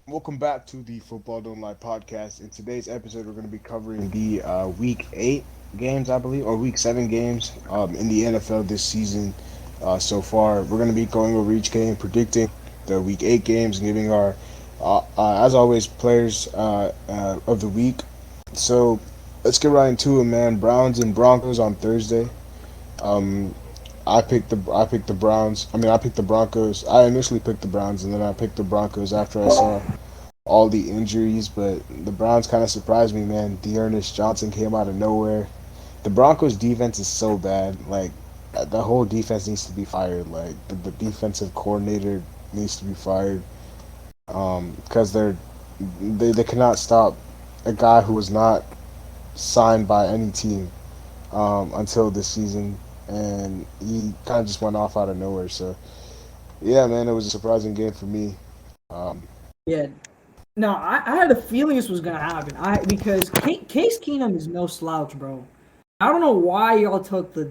Welcome back to the Football Don't Lie podcast. In today's episode, we're going to be covering the Week 8 games, I believe, or Week 7 games in the NFL this season so far. We're going to be going over each game, predicting the Week 8 games, and giving our, as always, players of the week. So let's get right into it, man. Browns and Broncos on Thursday. Um, I picked the Browns. I picked the Broncos. I initially picked the Browns, and then I picked the Broncos after I saw all the injuries, but the Browns kind of surprised me, man. Dearness Johnson came out of nowhere. The Broncos defense is so bad. Like the whole defense needs to be fired. Like the defensive coordinator needs to be fired. Because they cannot stop a guy who was not signed by any team until this season, and he kind of just went off out of nowhere. So yeah, man, it was a surprising game for me. Um, Yeah. No, I had a feeling this was gonna happen. Because Case Keenum is no slouch, bro. I don't know why y'all took the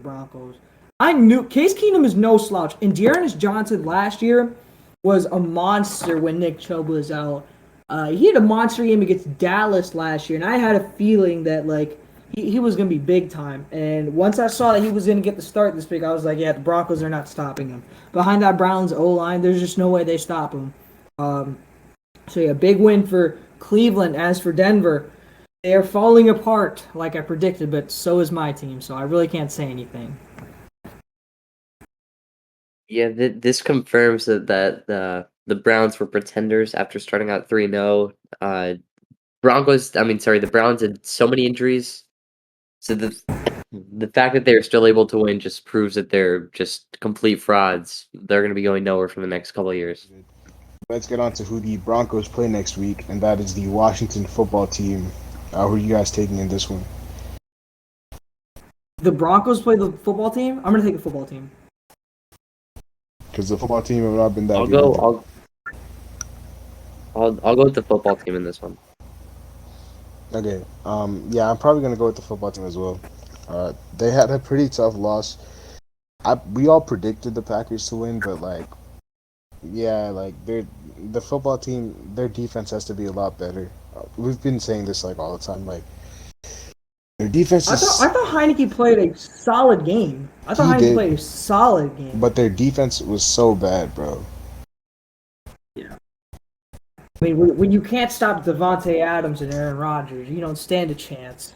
Broncos. I knew Case Keenum is no slouch. And Dearness Johnson last year was a monster when Nick Chubb was out. He had a monster game against Dallas last year, and I had a feeling that he was gonna be big time. And once I saw that he was gonna get the start this week, I was like, yeah, the Broncos are not stopping him. Behind that Browns O line, there's just no way they stop him. Um, so yeah, big win for Cleveland. As for Denver, they are falling apart like I predicted, but so is my team. So I really can't say anything. Yeah, this confirms that the Browns were pretenders after starting out 3-0. The Browns had so many injuries, so the fact that they're still able to win just proves that they're just complete frauds. They're going to be going nowhere for the next couple of years. let's get on to who the Broncos play next week, and that is the Washington football team. Who are you guys taking in this one? The Broncos play the football team. I'm gonna take the football team. Because the football team have not been that I'll good go. either. I'll go with the football team in this one. Okay. Yeah, I'm probably gonna go with the football team as well. They had a pretty tough loss. We all predicted the Packers to win, but yeah, the football team, their defense has to be a lot better. We've been saying this all the time. Like their defense I is thought Heineke played a solid game. I thought he Heineke did, played a solid game. but their defense was so bad, bro. Yeah. I mean, when you can't stop Devontae Adams and Aaron Rodgers, you don't stand a chance.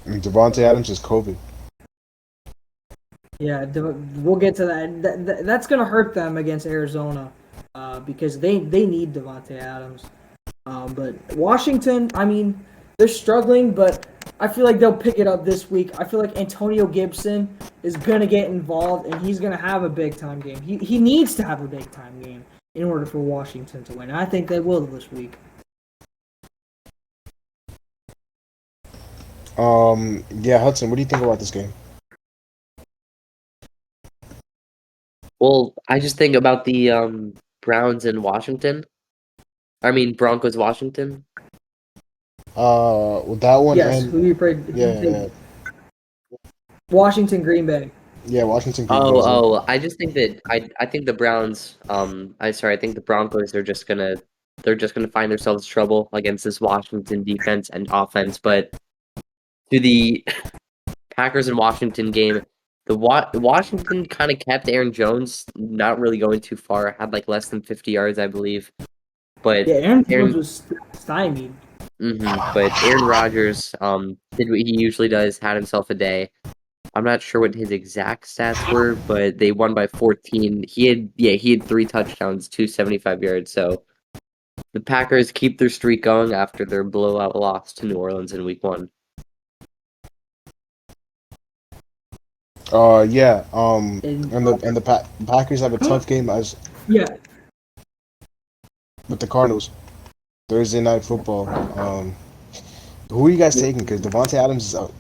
I mean, Devontae Adams is COVID. Yeah, we'll get to that. That's going to hurt them against Arizona because they need Devontae Adams. But Washington, I mean, they're struggling, but I feel like they'll pick it up this week. I feel like Antonio Gibson is going to get involved, and he's going to have a big-time game. He needs to have a big-time game in order for Washington to win. And I think they will this week. Yeah, Hudson, what do you think about this game? Well, I just think about the Browns in Washington. Broncos Washington. Well, that one Yes, and who you played? yeah, Washington, Green Bay. yeah, Washington Green Bay as well. I just think that I think the Browns. I think the Broncos are just gonna find themselves trouble against this Washington defense and offense. But to the Packers and Washington game, Washington kind of kept Aaron Jones not really going too far. Had like less than 50 yards, I believe. But Yeah, Aaron Jones Aaron, was stymied. but Aaron Rodgers did what he usually does. Had himself a day. I'm not sure what his exact stats were, but they won by 14. He had 3 touchdowns, 275 yards. So the Packers keep their streak going after their blowout loss to New Orleans in Week 1. Yeah. And And the Packers have a tough game yeah, with the Cardinals Thursday night football. Who are you guys taking? Because Devontae Adams is out.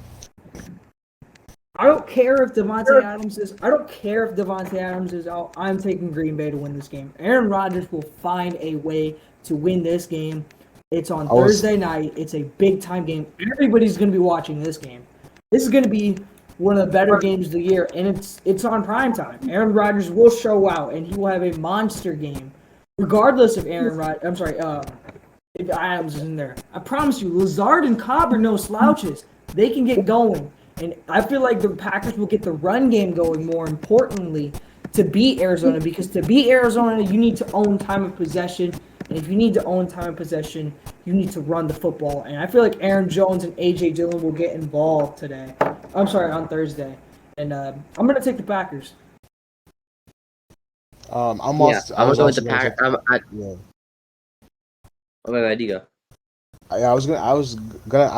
I don't care if Devontae Adams is. I don't care if Devontae Adams is out. I'm taking Green Bay to win this game. Aaron Rodgers will find a way to win this game. It's on Thursday night. It's a big time game. Everybody's going to be watching this game. This is going to be one of the better games of the year, and it's on prime time. Aaron Rodgers will show out, and he will have a monster game regardless if if Adams is in there. I promise you, Lazard and Cobb are no slouches. They can get going. And I feel like the Packers will get the run game going more importantly to beat Arizona, because to beat Arizona, you need to own time of possession. And if you need to own time of possession, you need to run the football. And I feel like Aaron Jones and A.J. Dillon will get involved on Thursday. And I'm going to take the Packers. I'm Yeah, also, I I'm gonna was go with the also gonna Pack. take. Yeah. Oh, where do you go? I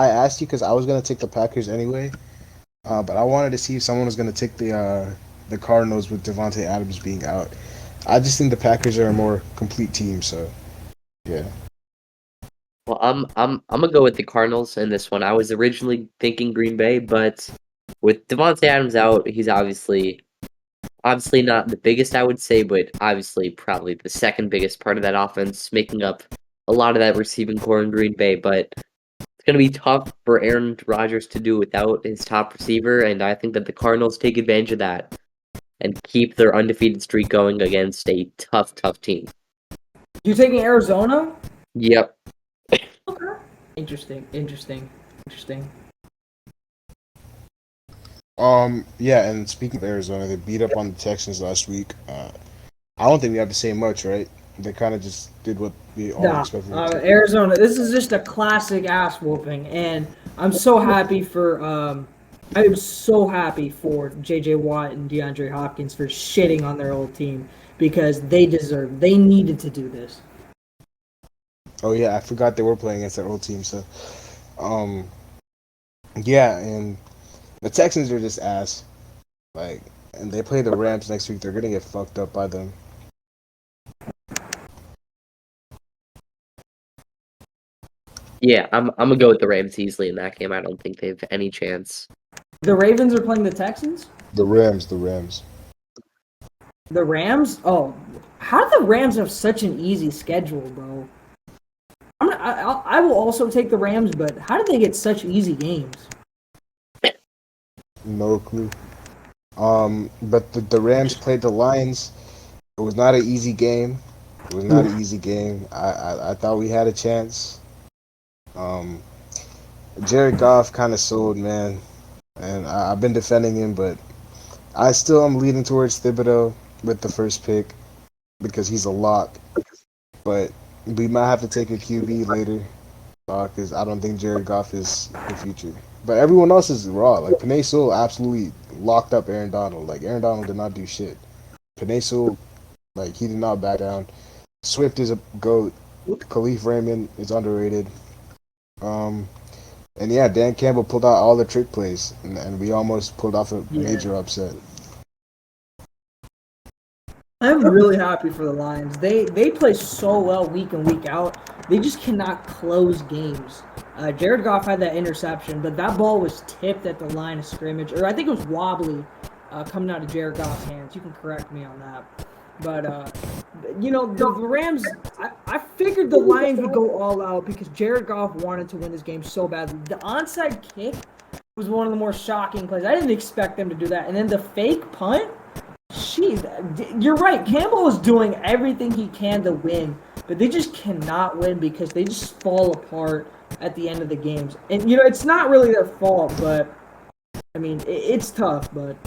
asked you because I was gonna take the Packers anyway. But I wanted to see if someone was gonna take the Cardinals with Devontae Adams being out. I just think the Packers are a more complete team. So yeah. Well, I'm gonna go with the Cardinals in this one. I was originally thinking Green Bay, but with Devontae Adams out, he's obviously not the biggest, I would say, but obviously probably the second biggest part of that offense, making up a lot of that receiving core in Green Bay. But it's going to be tough for Aaron Rodgers to do without his top receiver, and I think that the Cardinals take advantage of that and keep their undefeated streak going against a tough team. You taking Arizona? Yep. Okay. Interesting. Yeah, and speaking of Arizona, they beat up on the Texans last week. I don't think we have to say much, right? They kind of just did what we all Nah, expected them to. Arizona. This is just a classic ass whooping, and I'm so happy for I'm so happy for J.J. Watt and DeAndre Hopkins for shitting on their old team, because they needed to do this. Oh yeah, I forgot they were playing against their old team. So, um, yeah, and the Texans are just ass. Like, and they play the Rams next week. They're gonna get fucked up by them. Yeah, I'm gonna go with the Rams easily in that game. I don't think they have any chance. The Ravens are playing the Texans. The Rams. The Rams. Oh, how do the Rams have such an easy schedule, bro? I will also take the Rams, but how did they get such easy games? No clue. But the Rams played the Lions. It was not an easy game. I thought we had a chance. Um, Jared Goff kind of sold, man, and I've been defending him, but I still am leaning towards Thibodeau with the first pick because he's a lock. But we might have to take a QB later because I don't think Jared Goff is the future. But everyone else is raw. Like Penei Sewell absolutely locked up Aaron Donald. Like Aaron Donald did not do shit. Penei Sewell, like he did not back down. Swift is a goat. Khalif Raymond is underrated. Um, and yeah, Dan Campbell pulled out all the trick plays, and we almost pulled off a major upset. I'm really happy for the Lions. They play so well week in, week out. They just cannot close games. Jared Goff had that interception, but that ball was tipped at the line of scrimmage, or I think it was wobbly coming out of Jared Goff's hands. You can correct me on that. But the Rams. I figured the Lions would go all out because Jared Goff wanted to win this game so badly. The onside kick was one of the more shocking plays. I didn't expect them to do that, and then the fake punt. Jeez, you're right. Campbell is doing everything he can to win, but they just cannot win because they just fall apart at the end of the games. And it's not really their fault, but I mean, it's tough. But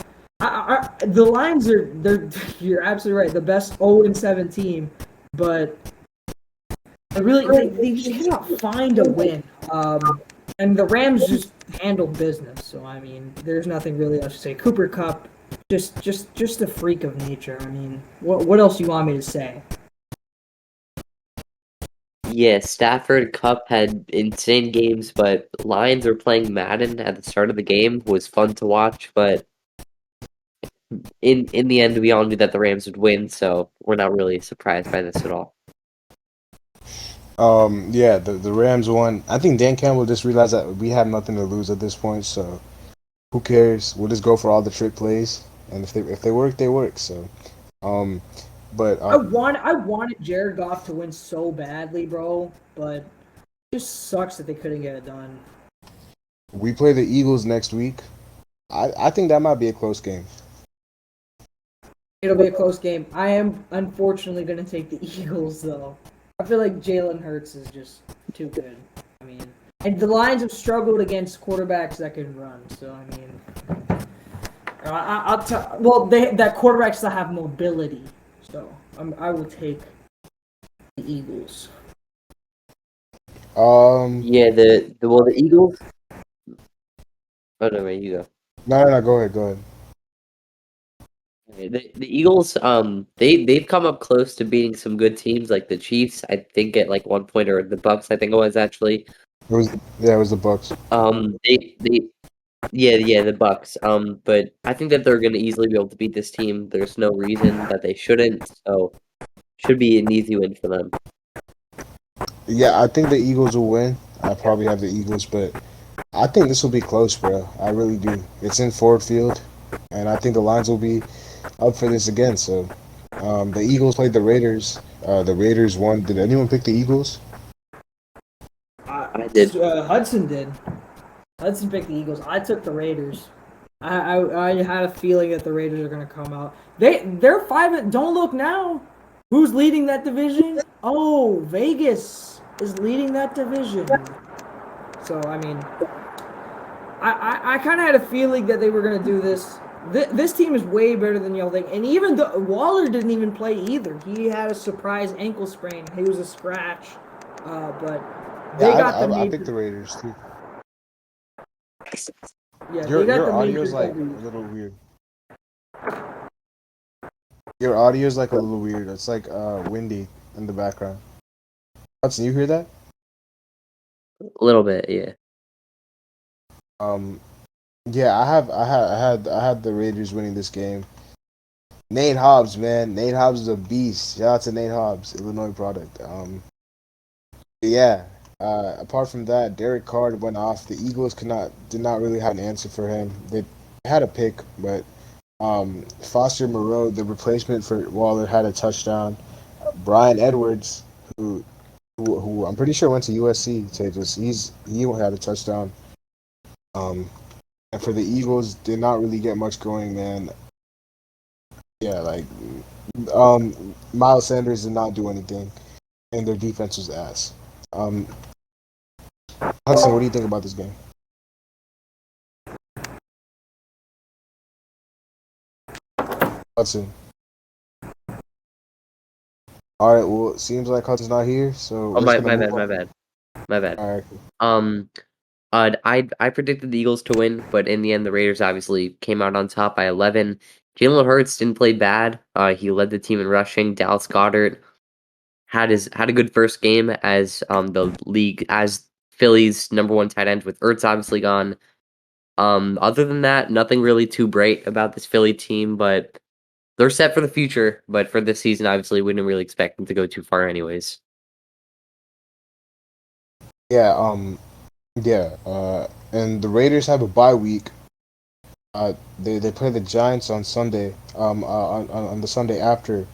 the Lions they're you're absolutely right. The best 0-7 team, but they just cannot find a win. And the Rams just handle business. So I mean, there's nothing really else to say. Cooper Kupp. Just a freak of nature. I mean, what else do you want me to say? Yeah, Stafford Cup had insane games, but Lions were playing Madden at the start of the game. Was fun to watch, but in the end, we all knew that the Rams would win, so we're not really surprised by this at all. Yeah, the Rams won. I think Dan Campbell just realized that we had nothing to lose at this point, so who cares? We'll just go for all the trick plays, and if they work, they work. So, but I wanted Jared Goff to win so badly, bro, but it just sucks that they couldn't get it done. we play the Eagles next week. I think that might be a close game. It'll be a close game. I am unfortunately going to take the Eagles, though. I feel like Jalen Hurts is just too good. I mean, and the Lions have struggled against quarterbacks that can run. So I mean, well, that quarterbacks that have mobility. So I will take the Eagles. Yeah, the Eagles. Oh no, wait, you go. No, go ahead. The Eagles, they've come up close to beating some good teams like the Chiefs. I think at like one point, or the Bucks. I think it was actually. It was the Bucks. Yeah, the Bucks. But I think that they're going to easily be able to beat this team. There's no reason that they shouldn't. So should be an easy win for them. Yeah, I think the Eagles will win. I probably have the Eagles, but I think this will be close, bro. I really do. It's in Ford Field, and I think the Lions will be up for this again. So, the Eagles played the Raiders. The Raiders won. Did anyone pick the Eagles? I did. Hudson did. Hudson picked the Eagles. I took the Raiders. I had a feeling that the Raiders are going to come out. They're 5. Don't look now. Who's leading that division? Oh, Vegas is leading that division. So I mean, I kind of had a feeling that they were going to do this. This team is way better than y'all think. And even Waller didn't even play either. He had a surprise ankle sprain. He was a scratch. But they got the. I picked the Raiders too. Yeah, Your audio's like a little weird. Your audio's like a little weird. It's like windy in the background. Hudson, you hear that? A little bit, yeah. Yeah, I had the Raiders winning this game. Nate Hobbs, man. Nate Hobbs is a beast. Shout out to Nate Hobbs, Illinois product. Yeah. Apart from that, Derek Carr went off. The Eagles did not really have an answer for him. They had a pick, but Foster Moreau, the replacement for Waller, had a touchdown. Brian Edwards, who I'm pretty sure went to USC, he had a touchdown. And for the Eagles, did not really get much going, man. Yeah, like Miles Sanders did not do anything, and their defense was ass. Hudson, what do you think about this game? Hudson. All right. Well, it seems like Hudson's not here, so Oh, my bad. All right. I predicted the Eagles to win, but in the end, the Raiders obviously came out on top by 11. Jalen Hurts didn't play bad. He led the team in rushing. Dallas Goedert had a good first game as as Philly's #1 tight end with Ertz obviously gone. Other than that, nothing really too bright about this Philly team, but they're set for the future. But for this season, obviously, we didn't really expect them to go too far, anyways. Yeah. Yeah. And the Raiders have a bye week. They play the Giants on Sunday. On the Sunday after.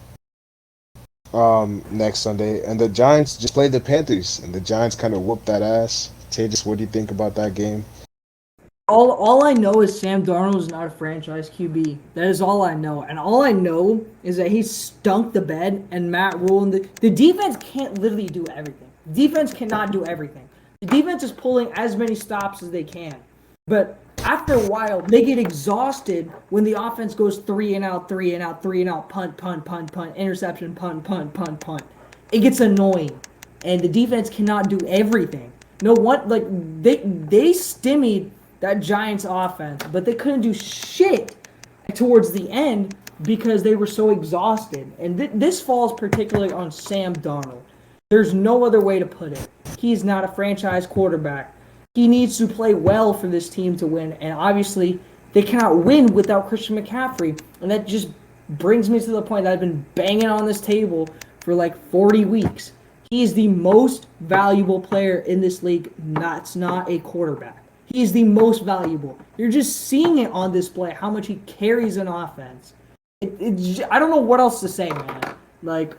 Next Sunday, and the Giants just played the Panthers, and the Giants kind of whooped that ass. Tejas, what do you think about that game? All I know is Sam Darnold is not a franchise QB. That is all I know. And all I know is that he stunk the bed and Matt Rule and the defense can't literally do everything. The defense cannot do everything. The defense is pulling as many stops as they can. But after a while, they get exhausted when the offense goes 3 and out, punt, interception, punt. It gets annoying. And the defense cannot do everything. No one they stymied that Giants offense, but they couldn't do shit towards the end because they were so exhausted. And this falls particularly on Sam Darnold. There's no other way to put it. He's not a franchise quarterback. He needs to play well for this team to win, and obviously they cannot win without Christian McCaffrey. And that just brings me to the point that I've been banging on this table for like 40 weeks. He is the most valuable player in this league. That's not a quarterback. He's the most valuable. You're just seeing it on display how much he carries an offense. I don't know what else to say, man. Like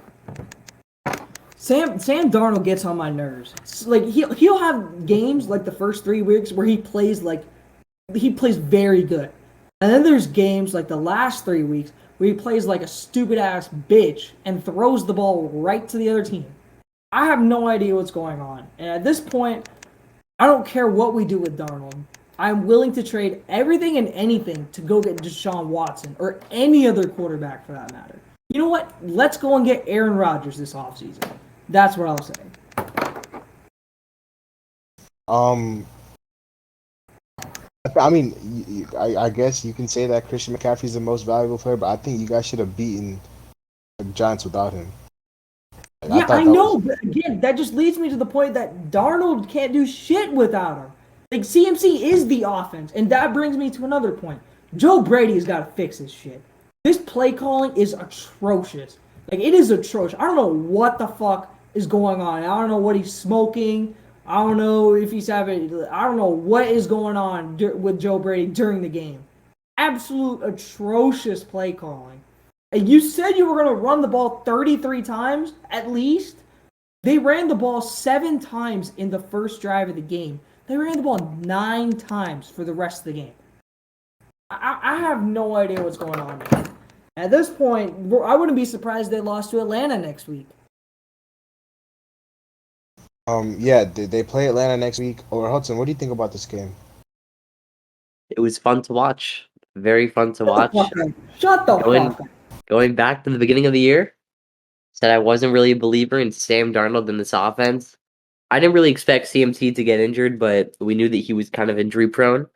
Sam Darnold gets on my nerves. Like he'll have games like the first 3 weeks where he plays very good, and then there's games like the last 3 weeks where he plays like a stupid ass bitch and throws the ball right to the other team. I have no idea what's going on. And at this point, I don't care what we do with Darnold. I'm willing to trade everything and anything to go get Deshaun Watson or any other quarterback for that matter. You know what? Let's go and get Aaron Rodgers this offseason. That's what I'll say. I mean, I guess you can say that Christian McCaffrey's the most valuable player, but I think you guys should have beaten the Giants without him. Yeah, I know, but again, that just leads me to the point that Darnold can't do shit without him. Like, CMC is the offense, and that brings me to another point. Joe Brady's got to fix his shit. This play calling is atrocious. Like, it is atrocious. I don't know what the fuck is going on. I don't know what he's smoking. I don't know if he's having. I don't know what is going on with Joe Brady during the game. Absolute atrocious play calling. And you said you were going to run the ball 33 times at least. They ran the ball 7 times in the first drive of the game. They ran the ball 9 times for the rest of the game. I have no idea what's going on there. At this point, I wouldn't be surprised they lost to Atlanta next week. Yeah, they play Atlanta next week. Or Hudson, what do you think about this game? It was fun to watch. Very fun to watch. Shut the fuck up. Going back to the beginning of the year, said I wasn't really a believer in Sam Darnold in this offense. I didn't really expect CMC to get injured, but we knew that he was kind of injury prone.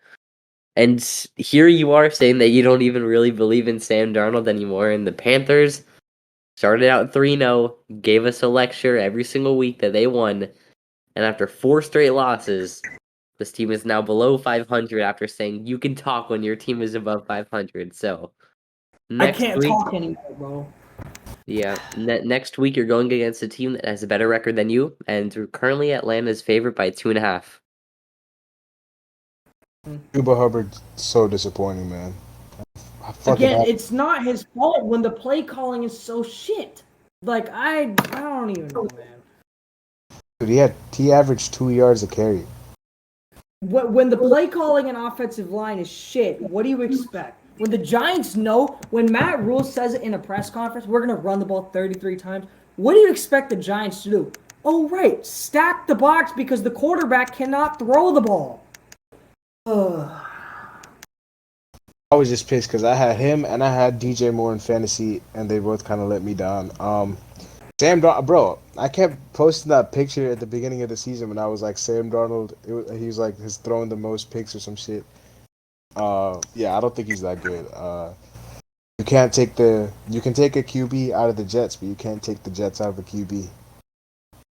And here you are saying that you don't even really believe in Sam Darnold anymore. And the Panthers started out 3-0, gave us a lecture every single week that they won. And after 4 straight losses, this team is now below 500 after saying you can talk when your team is above 500. So I can't talk anymore, bro. Yeah, next week you're going against a team that has a better record than you, and currently Atlanta's favored by 2.5. Cuba Hubbard's so disappointing, man. Again, it's not his fault when the play calling is so shit. Like, I don't even know, man. Dude, he averaged 2 yards a carry. When the play calling and offensive line is shit, what do you expect? When the Giants know, when Matt Rule says it in a press conference, we're going to run the ball 33 times, what do you expect the Giants to do? Oh, right, stack the box because the quarterback cannot throw the ball. Ugh. I was just pissed because I had him and I had DJ Moore in fantasy, and they both kind of let me down. Sam Darnold, bro, I kept posting that picture at the beginning of the season when I was like, Sam Darnold, he was like, he's throwing the most picks or some shit. Yeah, I don't think he's that good. You can take a QB out of the Jets, but you can't take the Jets out of a QB.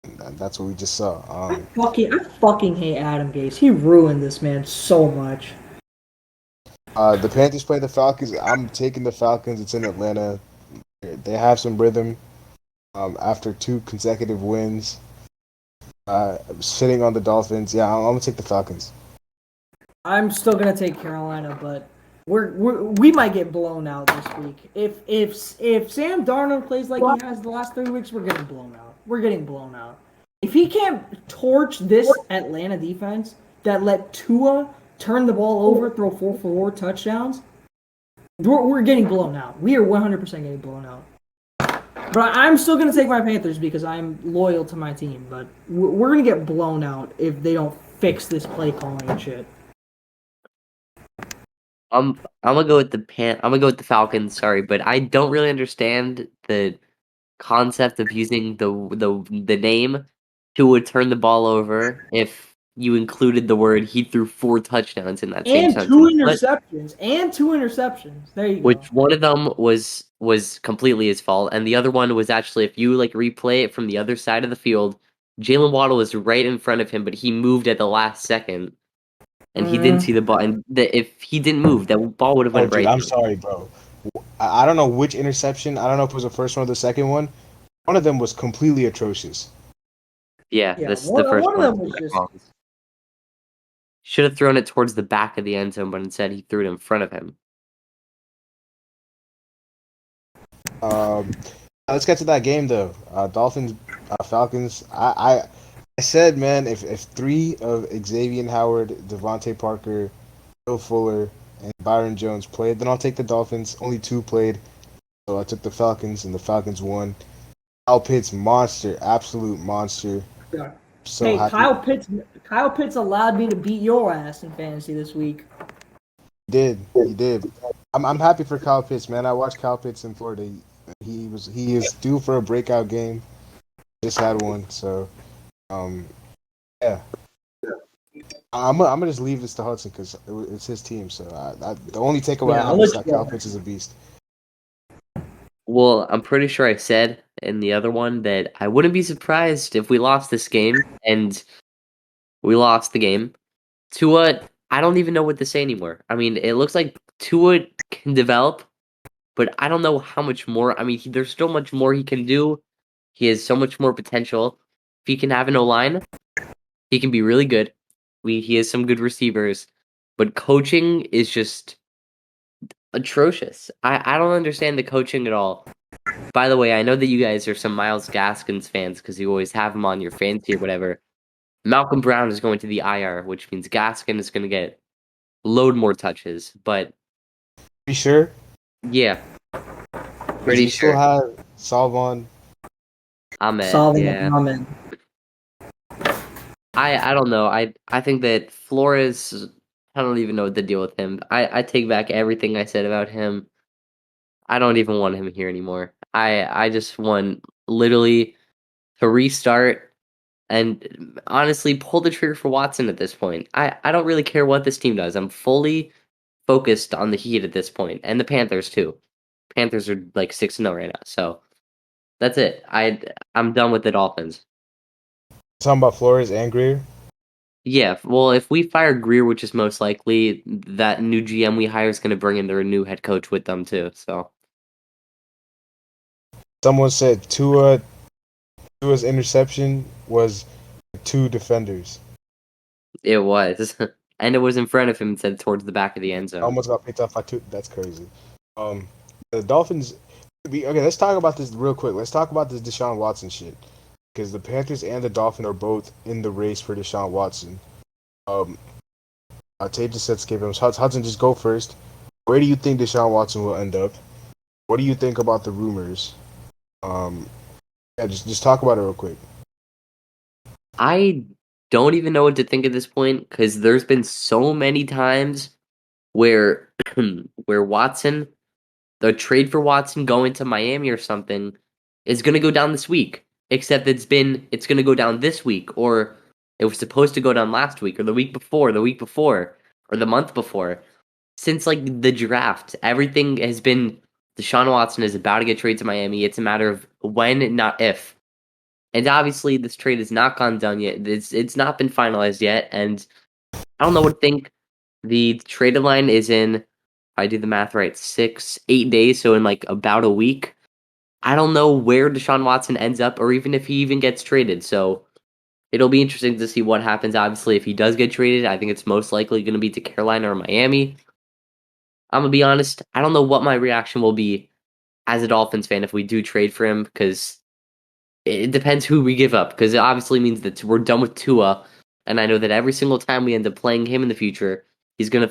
And that's what we just saw. I fucking hate Adam Gase. He ruined this man so much. The Panthers play the Falcons. I'm taking the Falcons. It's in Atlanta. They have some rhythm. After 2 consecutive wins, sitting on the Dolphins. Yeah, I'm gonna take the Falcons. I'm still gonna take Carolina, but we might get blown out this week. If Sam Darnold plays like he has the last 3 weeks, we're getting blown out. We're getting blown out. If he can't torch this Atlanta defense that let Tua turn the ball over, throw 4 touchdowns, we're getting blown out. We are 100% getting blown out. But I'm still going to take my Panthers because I'm loyal to my team. But we're going to get blown out if they don't fix this play calling and shit. I'm gonna go with the Falcons. Sorry, but I don't really understand the concept of using the name to turn the ball over if you included the word he threw 4 touchdowns in that same sentence. And 2 interceptions. There you go. Which one of them was completely his fault, and the other one was actually, if you like replay it from the other side of the field, Jalen Waddle was right in front of him, but he moved at the last second, and he didn't see the ball. And if he didn't move, that ball would have went right. I'm sorry, bro. I don't know which interception. I don't know if it was the first one or the second one. One of them was completely atrocious. Yeah, this is the first one. One of them was just... Should have thrown it towards the back of the end zone, but instead he threw it in front of him. Let's get to that game though. Dolphins, Falcons. I said, man, if 3 of Xavier Howard, Devontae Parker, Will Fuller, and Byron Jones played, then I'll take the Dolphins. Only 2 played. So I took the Falcons, and the Falcons won. Kyle Pitts, monster, absolute monster. Yeah. So Hey, happy. Kyle Pitts allowed me to beat your ass in fantasy this week. He did. I'm happy for Kyle Pitts, man. I watched Kyle Pitts in Florida. He is due for a breakout game. Just had one, so yeah. I'm gonna just leave this to Hudson because it's his team. So the only takeaway I Yeah, I'll have is let that you Kyle go. Pitts is a beast. Well, I'm pretty sure I said in the other one that I wouldn't be surprised if we lost this game, and we lost the game. Tua, I don't even know what to say anymore. I mean, it looks like Tua can develop, but I don't know how much more. I mean, there's still much more he can do. He has so much more potential. If he can have an O-line, he can be really good. He has some good receivers, but coaching is just atrocious. I don't understand the coaching at all. By the way, I know that you guys are some Miles Gaskins fans because you always have him on your fantasy or whatever. Malcolm Brown is going to the IR, which means Gaskin is going to get load more touches. But Pretty sure yeah, because pretty we still sure. have Salvon. Ahmed, Solving yeah. Ahmed. I don't know. I think that Flores. I don't even know what to deal with him. I take back everything I said about him. I don't even want him here anymore. I just want literally to restart and honestly pull the trigger for Watson at this point. I don't really care what this team does. I'm fully focused on the Heat at this point and the Panthers too. Panthers are like 6-0 right now. So that's it. I'm done with the Dolphins. Talking about Flores and Greer. Yeah, well, if we fire Greer, which is most likely, that new GM we hire is going to bring in their new head coach with them too. So Someone said Tua's interception was two defenders. it was, and it was in front of him instead towards the back of the end zone. Almost got picked up by two. That's crazy. The Dolphins. Okay, let's talk about this real quick. Let's talk about this Deshaun Watson shit because the Panthers and the Dolphins are both in the race for Deshaun Watson. Um, Tate just said skip him. Hudson, just go first. Where do you think Deshaun Watson will end up? What do you think about the rumors? Um, yeah, just talk about it real quick. I don't even know what to think at this point because there's been so many times where where Watson, the trade for Watson going to Miami or something, is going to go down this week. Except it's going to go down this week, or it was supposed to go down last week, or the week before, or the month before. Since like the draft, everything has been Deshaun Watson is about to get traded to Miami. It's a matter of when, not if. And obviously, this trade has not gone done yet. It's not been finalized yet, and I don't know what to think. The trade deadline is in, if I do the math right, 8 days, so in like about a week. I don't know where Deshaun Watson ends up, or even if he even gets traded. So it'll be interesting to see what happens. Obviously, if he does get traded, I think it's most likely going to be to Carolina or Miami. I'm gonna be honest. I don't know what my reaction will be as a Dolphins fan if we do trade for him, because it depends who we give up. Because it obviously means that we're done with Tua, and I know that every single time we end up playing him in the future, he's gonna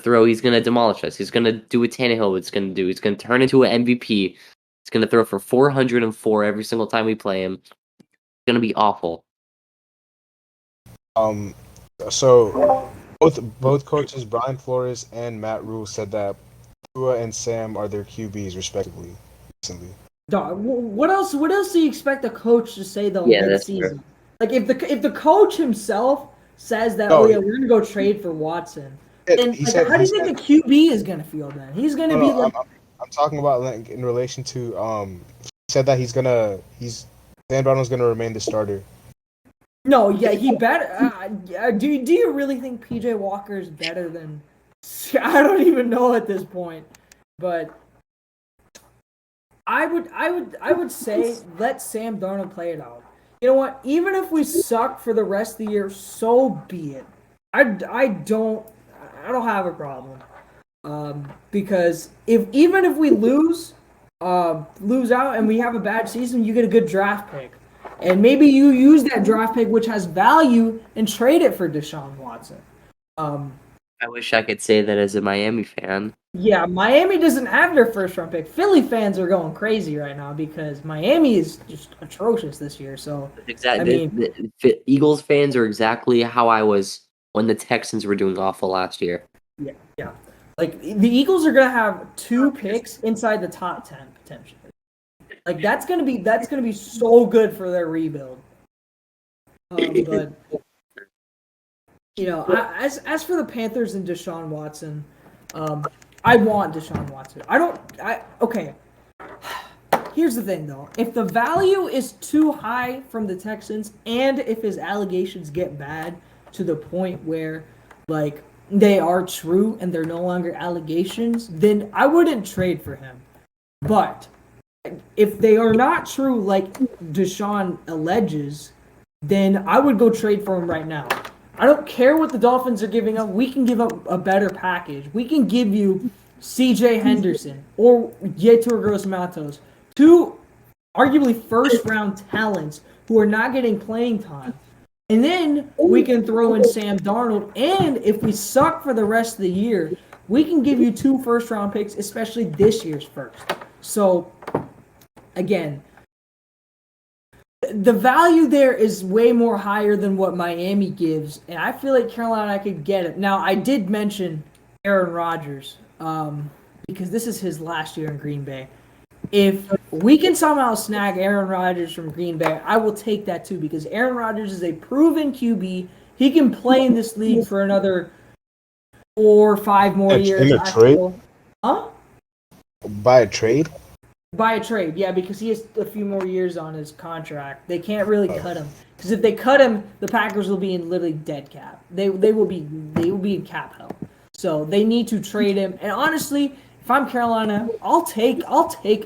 demolish us. He's gonna do what Tannehill was gonna do. He's gonna turn into an MVP. He's gonna throw for 404 every single time we play him. It's gonna be awful. Um, so both coaches, Brian Flores and Matt Rule, said that Tua and Sam are their QBs respectively recently. Dog, what else? What else do you expect a coach to say though Yeah, that's fair. mid-season? Like if the coach himself says that, oh No, yeah, we're gonna go trade for Watson, then he like said how do he you think said the QB is gonna feel then? He's no, gonna no. be like, I'm talking about like, in relation to he said that he's Sam Darnold's gonna remain the starter. no, yeah, he better. Do you really think PJ Walker is better than? I don't even know at this point, but I would say let Sam Darnold play it out. You know what? Even if we suck for the rest of the year, so be it. I don't have a problem. Because even if we lose out and we have a bad season, you get a good draft pick, and maybe you use that draft pick which has value and trade it for Deshaun Watson. Um, I wish I could say that as a Miami fan. Yeah, Miami doesn't have their first round pick. Philly fans are going crazy right now because Miami is just atrocious this year. So, I Exactly. mean, The Eagles fans are exactly how I was when the Texans were doing awful last year. yeah. Like the Eagles are gonna have 2 picks inside the top 10 potentially. Like that's gonna be so good for their rebuild. But as for the Panthers and Deshaun Watson, I want Deshaun Watson. I don't. Okay. Here's the thing, though. If the value is too high from the Texans, and if his allegations get bad to the point where, like, they are true and they're no longer allegations, then I wouldn't trade for him. But if they are not true, like Deshaun alleges, then I would go trade for him right now. I don't care what the Dolphins are giving up. We can give up a better package. We can give you C.J. Henderson or Yetur Gross-Matos, two arguably first-round talents who are not getting playing time. And then we can throw in Sam Darnold. And if we suck for the rest of the year, we can give you 2 first-round picks, especially this year's first. So, again, the value there is way more higher than what Miami gives, and I feel like Carolina could get it. Now, I did mention Aaron Rodgers because this is his last year in Green Bay. If we can somehow snag Aaron Rodgers from Green Bay, I will take that too because Aaron Rodgers is a proven QB. He can play in this league for another 4 or 5 more years. In a trade? Huh? By a trade? By a trade, yeah, because he has a few more years on his contract. They can't really cut him because if they cut him, the Packers will be in literally dead cap. They will be in cap hell. So they need to trade him. And honestly, if I'm Carolina, I'll take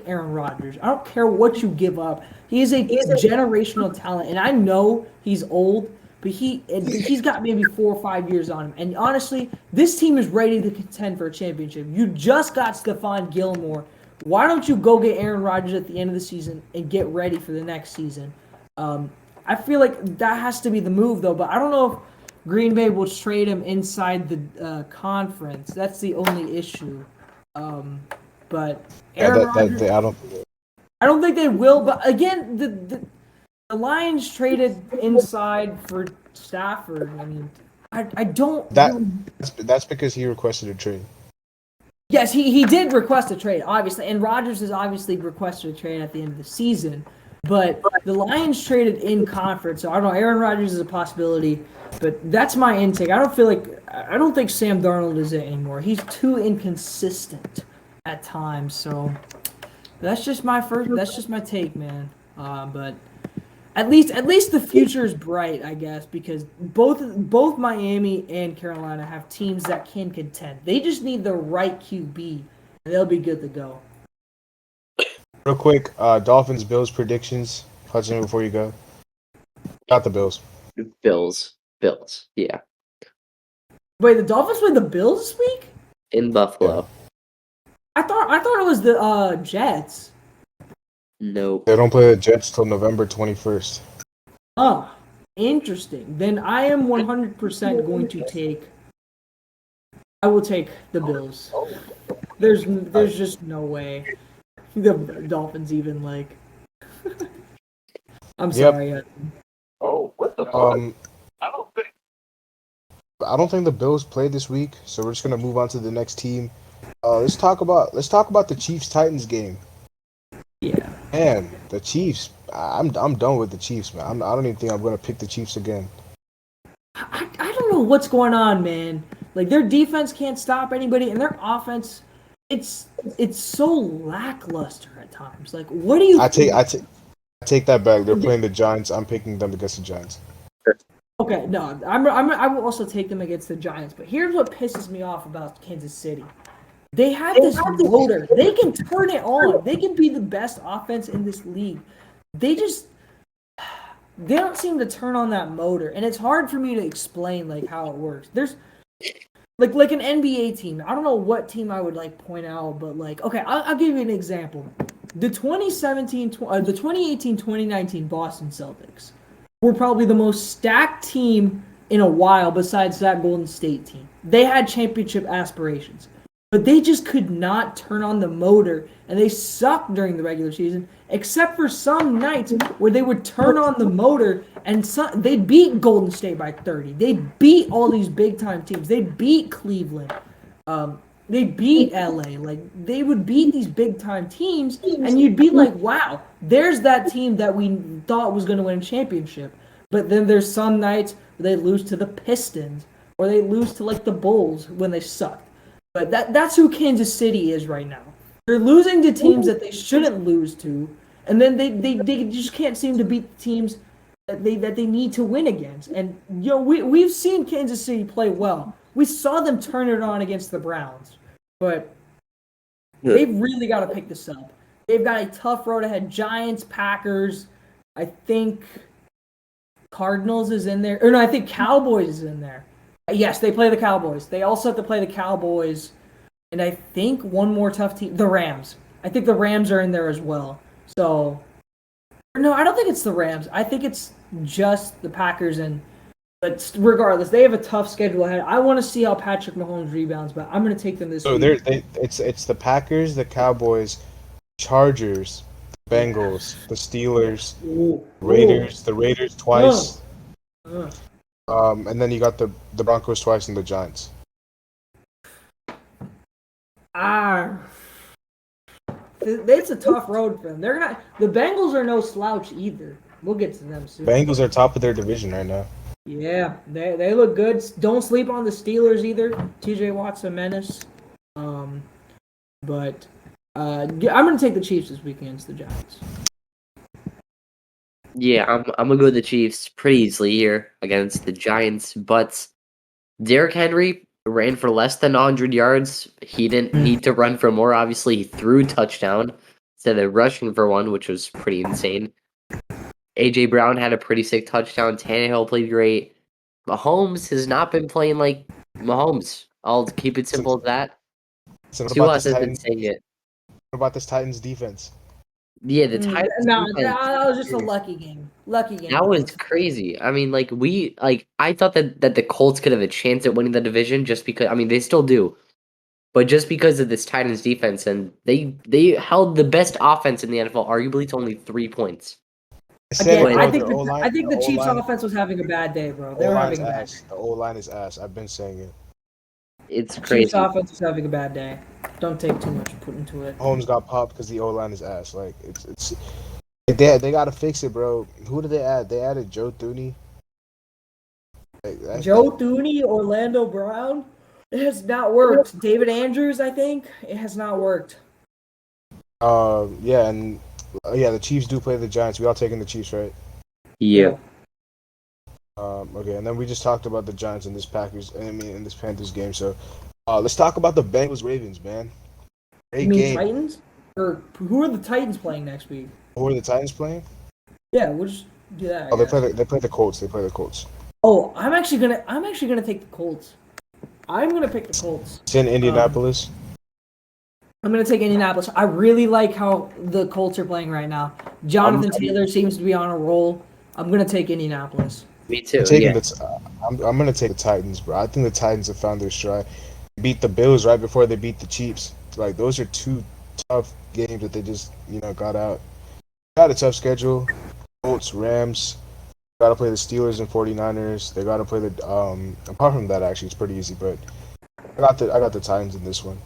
Aaron Rodgers. I don't care what you give up. He is a generational talent, and I know he's old, but he's got maybe 4 or 5 years on him. And honestly, this team is ready to contend for a championship. You just got Stephon Gilmore. Why don't you go get Aaron Rodgers at the end of the season and get ready for the next season? I feel like that has to be the move, though. But I don't know if Green Bay will trade him inside the conference. That's the only issue. But Aaron Rodgers, I don't think they will. But again, the Lions traded inside for Stafford. I mean, I don't. That's because he requested a trade. Yes, he did request a trade, obviously, and Rodgers has obviously requested a trade at the end of the season. But the Lions traded in conference, so I don't know. Aaron Rodgers is a possibility, but that's my intake. I don't think Sam Darnold is it anymore. He's too inconsistent at times. So that's just my take, man. But at least the future is bright, I guess, because both Miami and Carolina have teams that can contend. They just need the right QB, and they'll be good to go. Real quick, Dolphins Bills predictions. Hudson, before you go. Not the Bills. Bills, yeah. Wait, the Dolphins play the Bills this week? In Buffalo. I thought it was the Jets. Nope. They don't play the Jets till November 21st. Oh, interesting. Then I am 100% going to take. I will take the Bills. There's just no way the Dolphins even like. I'm sorry. Oh, what the fuck? I don't think the Bills play this week, so we're just gonna move on to the next team. Let's talk about the Chiefs-Titans game. Yeah. Man, the Chiefs. I'm done with the Chiefs, man. I don't even think I'm gonna pick the Chiefs again. I don't know what's going on, man. Like their defense can't stop anybody, and their offense, it's so lackluster at times. Like, what do you? I take that back. They're playing the Giants. I'm picking them against the Giants. Okay, no, I will also take them against the Giants. But here's what pisses me off about Kansas City. They have this motor. They can turn it on. They can be the best offense in this league. They don't seem to turn on that motor, and it's hard for me to explain like how it works. There's like an NBA team. I don't know what team I would like point out, but like okay, I'll give you an example. The 2018-2019 Boston Celtics were probably the most stacked team in a while besides that Golden State team. They had championship aspirations. but they just could not turn on the motor, and they sucked during the regular season, except for some nights where they would turn on the motor and they beat Golden State by 30. They beat all these big time teams. They beat Cleveland. They beat LA. Like they would beat these big time teams, and you'd be like, "Wow, there's that team that we thought was going to win a championship." But then there's some nights where they lose to the Pistons or they lose to like the Bulls when they suck. But that's who Kansas City is right now. They're losing to teams that they shouldn't lose to, and then they just can't seem to beat the teams that they need to win against. And we've seen Kansas City play well. We saw them turn it on against the Browns, but they've really got to pick this up. They've got a tough road ahead. Giants, Packers, I think Cardinals is in there. Or no, I think Cowboys is in there. Yes, they play the Cowboys. They also have to play the Cowboys. And I think one more tough team, the Rams. I think the Rams are in there as well. So, no, I don't think it's the Rams. I think it's just the Packers. But regardless, they have a tough schedule ahead. I want to see how Patrick Mahomes rebounds, but I'm going to take them this week. So it's the Packers, the Cowboys, Chargers, Bengals, the Steelers, Raiders, the Raiders twice. And then you got the Broncos twice and the Giants. It's a tough road for them. The Bengals are no slouch either. We'll get to them soon. Bengals are top of their division right now. Yeah, they look good. Don't sleep on the Steelers either. TJ Watt's a menace. But I'm going to take the Chiefs this week against the Giants. Yeah, I'm gonna go with the Chiefs pretty easily here against the Giants. But Derrick Henry ran for less than 100 yards. He didn't need to run for more. Obviously, he threw a touchdown instead of rushing for one, which was pretty insane. AJ Brown had a pretty sick touchdown. Tannehill played great. Mahomes has not been playing like Mahomes. I'll keep it simple as that. So To us has been saying it. What about this Titans defense? Yeah, the Titans. No, that was just a lucky game. That was crazy. I mean, I thought that the Colts could have a chance at winning the division just because. I mean, they still do, but just because of this Titans defense, and they held the best offense in the NFL, arguably to only 3 points. Again, I think the Chiefs' offense was having a bad day, bro. They were having a bad day. The O-line is ass. I've been saying it. It's crazy. Chiefs' offense was having a bad day. Don't take too much put into it. Holmes got popped because the O-line is ass. Like they gotta fix it, bro. Who did they add? They added Joe Thuney. Thuney, Orlando Brown. It has not worked. David Andrews, I think it has not worked. The Chiefs do play the Giants. We all taking the Chiefs, right? Yeah. Okay, and then we just talked about the Giants and this Panthers game. So, let's talk about the Bengals Ravens, man. You mean Titans? Or who are the Titans playing next week? Who are the Titans playing? Yeah, we'll just do that. They play the Colts. They play the Colts. Oh, I'm actually gonna take the Colts. I'm gonna pick the Colts. It's in Indianapolis. I'm gonna take Indianapolis. I really like how the Colts are playing right now. Jonathan Taylor seems to be on a roll. I'm gonna take Indianapolis. Me too. I'm gonna take the Titans, bro. I think the Titans have found their stride. Beat the Bills right before they beat the Chiefs. Like those are two tough games that they just got out. Got a tough schedule. Colts, Rams. Got to play the Steelers and 49ers. They got to play the. Apart from that, actually, it's pretty easy. But I got the Titans in this one.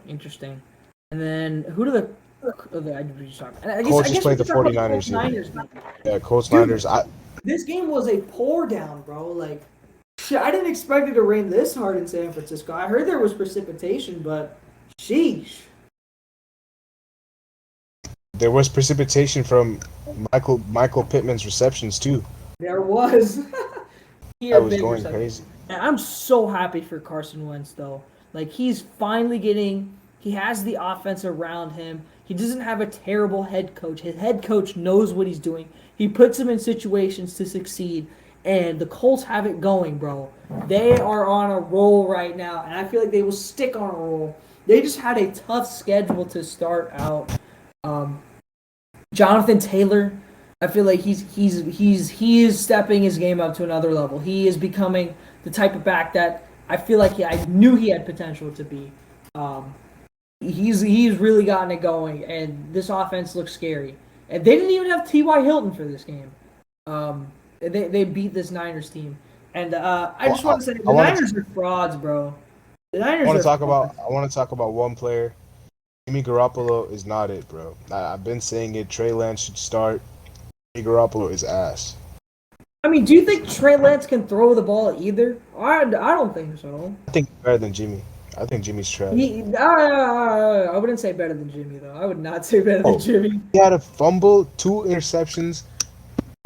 Interesting. And then who do the Colts just played the 49ers. Yeah, Colts, Niners. This game was a pour down, bro. Like, shit, I didn't expect it to rain this hard in San Francisco. I heard there was precipitation, but sheesh. There was precipitation from Michael Pittman's receptions too. There was. That was going crazy. And I'm so happy for Carson Wentz, though. Like, he's finally he has the offense around him. He doesn't have a terrible head coach. His head coach knows what he's doing. He puts him in situations to succeed. And the Colts have it going, bro. They are on a roll right now. And I feel like they will stick on a roll. They just had a tough schedule to start out. Jonathan Taylor, I feel like he is stepping his game up to another level. He is becoming the type of back that I feel like I knew he had potential to be. He's really gotten it going, and this offense looks scary. And they didn't even have T.Y. Hilton for this game. They beat this Niners team, and I just want to say the Niners are frauds, bro. The Niners are frauds. I want to talk about one player. Jimmy Garoppolo is not it, bro. I've been saying it. Trey Lance should start. Jimmy Garoppolo is ass. I mean, do you think Trey Lance can throw the ball either? I don't think so. I think he's better than Jimmy. I think Jimmy's trash. I wouldn't say better than Jimmy, though. I would not say better than Jimmy. He had a fumble, 2 interceptions.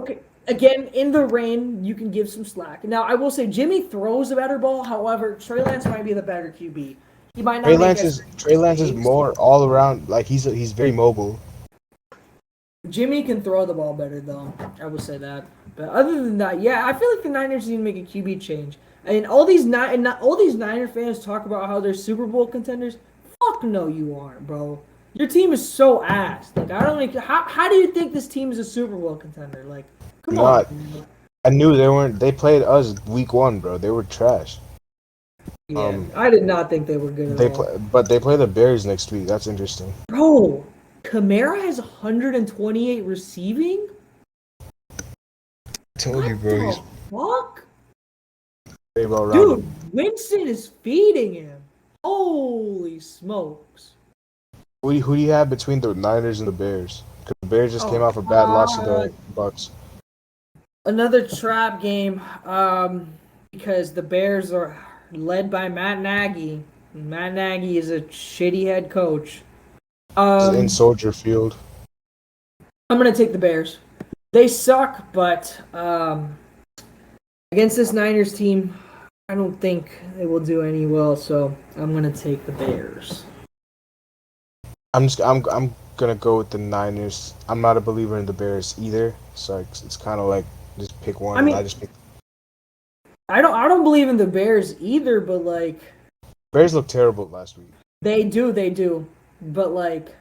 Okay, again, in the rain, you can give some slack. Now, I will say Jimmy throws a better ball. However, Trey Lance might be the better QB. He might not. Trey Lance is more all around. Like he's very mobile. Jimmy can throw the ball better, though. I will say that. But other than that, yeah, I feel like the Niners need to make a QB change. And all these Niner fans talk about how they're Super Bowl contenders. Fuck no, you aren't, bro. Your team is so ass. Like I don't. How do you think this team is a Super Bowl contender? Like, come on. I knew they weren't. They played us week 1, bro. They were trash. Yeah, I did not think they were good at all. But they play the Bears next week. That's interesting. Bro, Kamara has 128 receiving? I told you, bro. What the fuck? Dude, Winston is feeding him. Holy smokes. Who do you have between the Niners and the Bears? Because the Bears just came off a bad loss to the Bucks. Another trap game because the Bears are led by Matt Nagy. Matt Nagy is a shitty head coach. In Soldier Field. I'm going to take the Bears. They suck, but against this Niners team, I don't think they will do any well, so I'm going to take the Bears. I'm going to go with the Niners. I'm not a believer in the Bears either, so it's kind of like just pick one. I mean, I don't believe in the Bears either, but like Bears looked terrible last week. They do. But like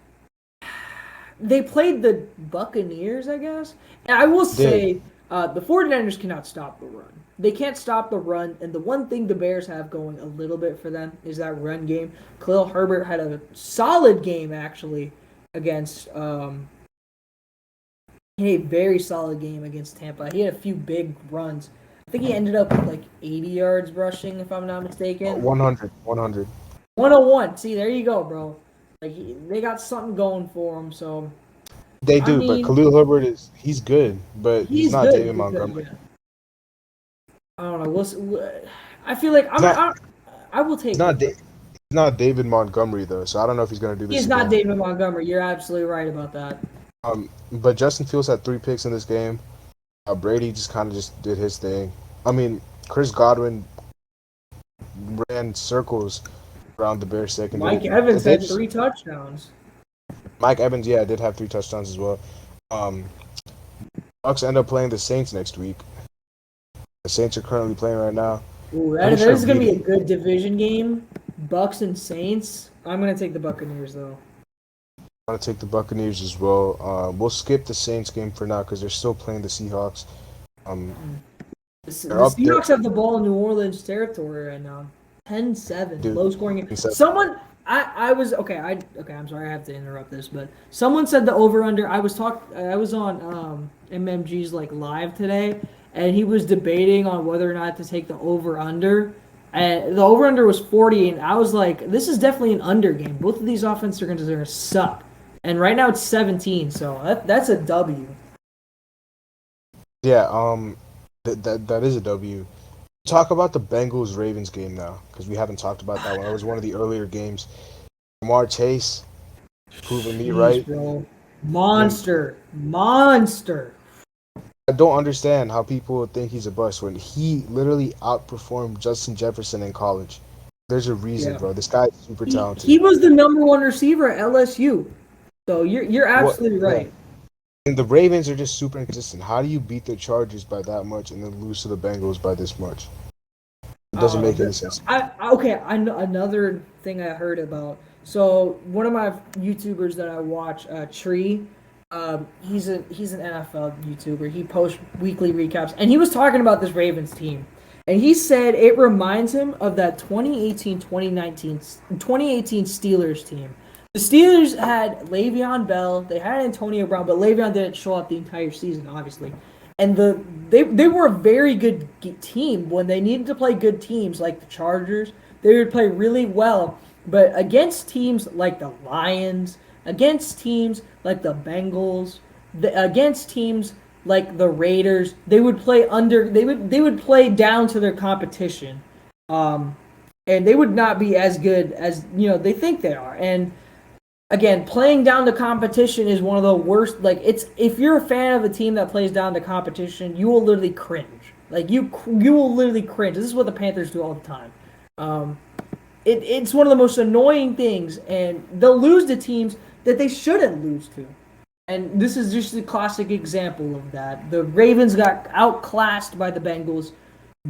they played the Buccaneers, I guess. And I will say the 49ers cannot stop the run. They can't stop the run, and the one thing the Bears have going a little bit for them is that run game. Khalil Herbert had a solid game actually against a very solid game against Tampa. He had a few big runs. I think he ended up with like 80 yards rushing, if I'm not mistaken. 100. 101. See, there you go, bro. Like they got something going for him. So they do, but Khalil Herbert he's good, but he's not David Montgomery. Yeah. I don't know. I feel like I will take. He's not David Montgomery though, so I don't know if he's gonna do this. He's not David Montgomery. You're absolutely right about that. But Justin Fields had 3 picks in this game. Brady just kind of did his thing. I mean, Chris Godwin ran circles around the Bears secondary. Mike Evans had 3 touchdowns. Mike Evans, did have 3 touchdowns as well. Bucks end up playing the Saints next week. The Saints are currently playing right now. Ooh, that is going to be a good division game. Bucks and Saints. I'm going to take the Buccaneers, though. I'm going to take the Buccaneers as well. We'll skip the Saints game for now because they're still playing the Seahawks. The Seahawks have the ball in New Orleans territory right now. 10-7, low scoring game. Someone, I'm sorry, I have to interrupt this, but someone said the over under. I was on MMG's like live today, and he was debating on whether or not to take the over under. And the over under was 40, and I was like, this is definitely an under game. Both of these offenses are going to suck, and right now it's 17, so that's a W. Yeah, that is a W. Talk about the Bengals-Ravens game now, because we haven't talked about that one. It was one of the earlier games. Jamar Chase proving me right. Bro. Monster. I don't understand how people think he's a bust when he literally outperformed Justin Jefferson in college. There's a reason, bro. This guy's super talented. He was the number 1 receiver at LSU. So you're absolutely right. Yeah. And the Ravens are just super inconsistent. How do you beat the Chargers by that much and then lose to the Bengals by this much? It doesn't make any sense. I know another thing I heard about. So one of my YouTubers that I watch, Tree, he's an NFL YouTuber. He posts weekly recaps, and he was talking about this Ravens team. And he said it reminds him of that 2018 Steelers team. The Steelers had Le'Veon Bell, they had Antonio Brown, but Le'Veon didn't show up the entire season, obviously. And they were a very good team when they needed to play good teams like the Chargers. They would play really well, but against teams like the Lions, against teams like the Bengals, against teams like the Raiders, they would play under. They would play down to their competition, and they would not be as good as they think they are. And again, playing down the competition is one of the worst. Like it's if you're a fan of a team that plays down the competition, you will literally cringe. Like you will literally cringe. This is what the Panthers do all the time. It's one of the most annoying things, and they'll lose to teams that they shouldn't lose to. And this is just a classic example of that. The Ravens got outclassed by the Bengals.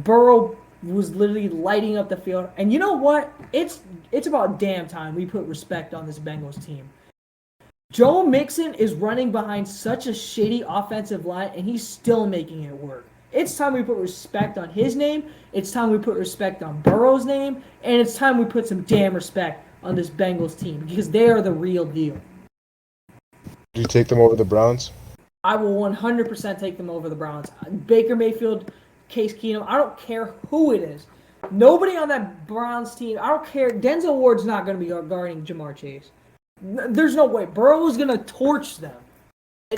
Burrow was literally lighting up the field. And you know what? It's about damn time we put respect on this Bengals team. Joe Mixon is running behind such a shitty offensive line, and he's still making it work. It's time we put respect on his name. It's time we put respect on Burrow's name. And it's time we put some damn respect on this Bengals team because they are the real deal. Do you take them over the Browns? I will 100% take them over the Browns. Baker Mayfield, Case Keenum, I don't care who it is. Nobody on that Browns team, I don't care. Denzel Ward's not going to be guarding Jamar Chase. There's no way. Burrow is going to torch them.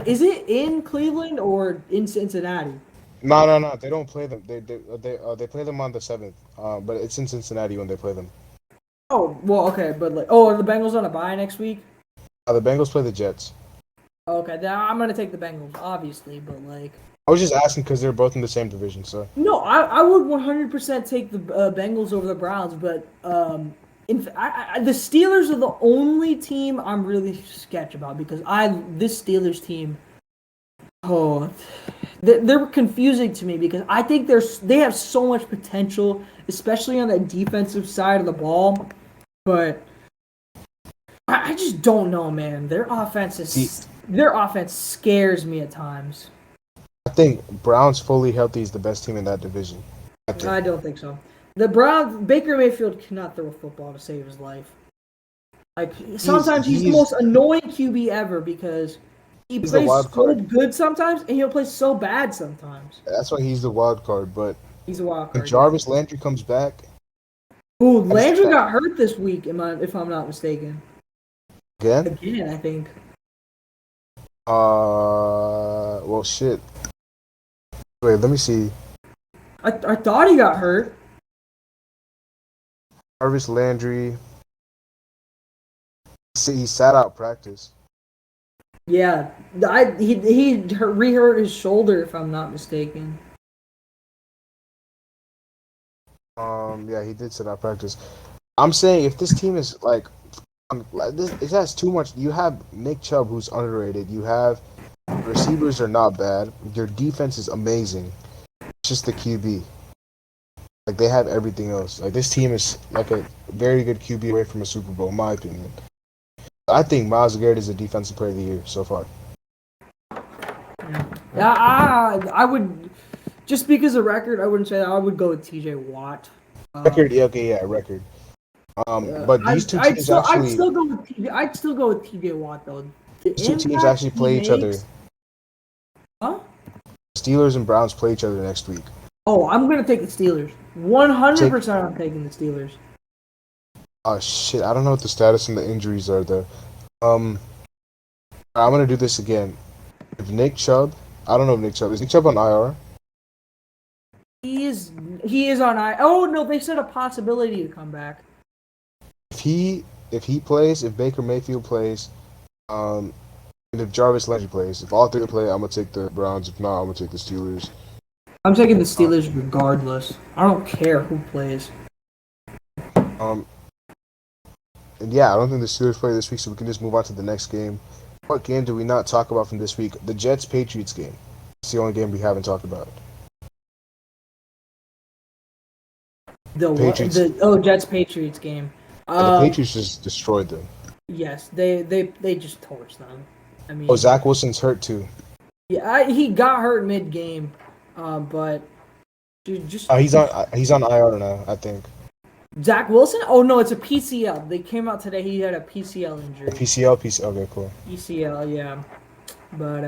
Is it in Cleveland or in Cincinnati? No. They don't play them. They play them on the 7th. But it's in Cincinnati when they play them. Oh, well, okay. But are the Bengals on a bye next week? The Bengals play the Jets. Okay, now I'm gonna take the Bengals, obviously, but I was just asking because they're both in the same division, so. No, I would 100% take the Bengals over the Browns, but the Steelers are the only team I'm really sketched about because this Steelers team, they're confusing to me because I think they have so much potential, especially on the defensive side of the ball, but I just don't know, man. Their offense scares me at times. I think Browns fully healthy is the best team in that division. I don't think so. The Browns, Baker Mayfield cannot throw a football to save his life. Like sometimes he's the most annoying QB ever because he plays so good sometimes and he'll play so bad sometimes. That's why he's the wild card, but he's a wild card. When Jarvis Landry comes back. Ooh, Landry got hurt this week, if I'm not mistaken. Again, I think. Well, shit. Wait, let me see. I thought he got hurt. Jarvis Landry. See, he sat out practice. Yeah, he re-hurt his shoulder, if I'm not mistaken. Yeah, he did sit out practice. I'm saying if this team is it has too much. You have Nick Chubb, who's underrated. You have receivers are not bad. Your defense is amazing. It's just the QB. They have everything else. This team is a very good QB away from a Super Bowl, in my opinion. I think Myles Garrett is the defensive player of the year so far. Yeah, I would just because of record. I wouldn't say that. I would go with T.J. Watt. Record, record. But these two teams I'd still go with T.J. Watt though. These two teams actually play each other. Huh? Steelers and Browns play each other next week. Oh, I'm gonna take the Steelers. 100%. I'm taking the Steelers. Oh shit! I don't know what the status and the injuries are there. I'm gonna do this again. If Nick Chubb, I don't know if Nick Chubb is Nick Chubb on IR. He is on IR. Oh no, they said a possibility to come back. If he plays, if Baker Mayfield plays, and if Jarvis Landry plays, if all three play, I'm gonna take the Browns. If not, I'm gonna take the Steelers. I'm taking the Steelers regardless. I don't care who plays. And yeah, I don't think the Steelers play this week, so we can just move on to the next game. What game do we not talk about from this week? The Jets-Patriots game. It's the only game we haven't talked about. Jets-Patriots game. The Patriots just destroyed them. Yes, they just torched them. I mean, Zach Wilson's hurt too. Yeah, he got hurt mid-game, but Just He's on IR now, I think. Zach Wilson? Oh no, it's a PCL. They came out today. He had a PCL injury. PCL. Okay, cool. PCL, yeah. But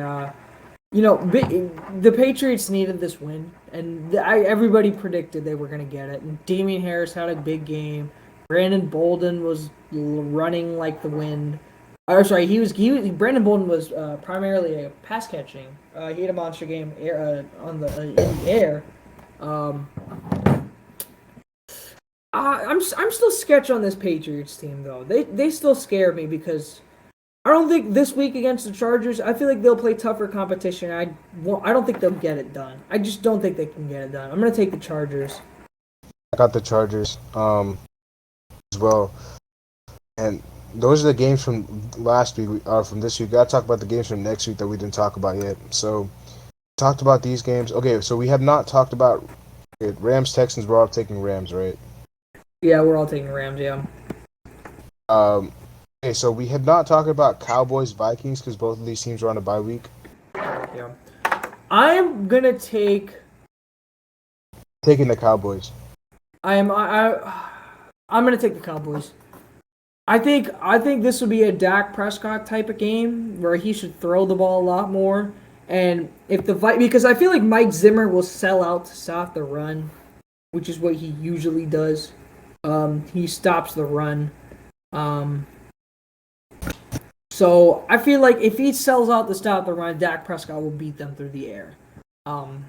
the Patriots needed this win, and everybody predicted they were going to get it. And Damian Harris had a big game. Brandon Bolden was running like the wind. Sorry, Brandon Bolden was primarily a pass catching. He had a monster game in the air. I'm still sketch on this Patriots team though. They still scare me because I don't think this week against the Chargers. I feel like they'll play tougher competition. I don't think they'll get it done. I just don't think they can get it done. I'm gonna take the Chargers. I got the Chargers as well, and those are the games from last week. From this week. Gotta talk about the games from next week that we didn't talk about yet. So, talked about these games. Okay, so we have not talked about Rams Texans. We're all taking Rams, right? Yeah, we're all taking Rams. Yeah. Okay, so we have not talked about Cowboys Vikings because both of these teams are on a bye week. Yeah. I'm gonna taking the Cowboys. I'm gonna take the Cowboys. I think this would be a Dak Prescott type of game where he should throw the ball a lot more. And if because I feel like Mike Zimmer will sell out to stop the run, which is what he usually does. He stops the run. So I feel like if he sells out to stop the run, Dak Prescott will beat them through the air. And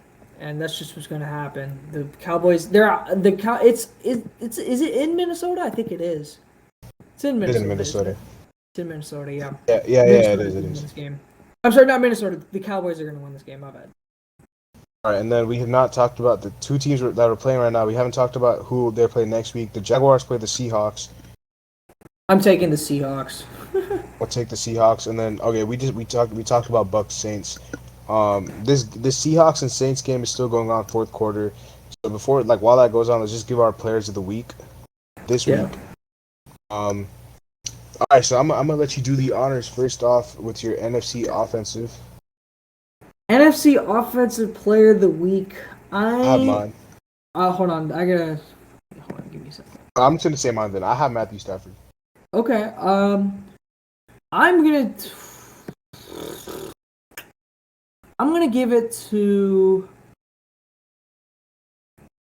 that's just what's going to happen. The Cowboys, is it in Minnesota? I think it is. It's in Minnesota. It's in Minnesota. It's in Minnesota, yeah. Yeah, it is. This game. I'm sorry, not Minnesota. The Cowboys are going to win this game. My bad. All right, and then we have not talked about the two teams that are playing right now. We haven't talked about who they're playing next week. The Jaguars play the Seahawks. I'm taking the Seahawks. We'll take the Seahawks, and then we talked about Bucks Saints. This Seahawks and Saints game is still going on fourth quarter. So while that goes on, let's just give our players of the week this week. All right, so I'm gonna let you do the honors first off with your NFC offensive. NFC offensive player of the week. I have mine. Hold on. Hold on. Give me a second. I'm just gonna say mine then. I have Matthew Stafford. Okay. I'm gonna give it to.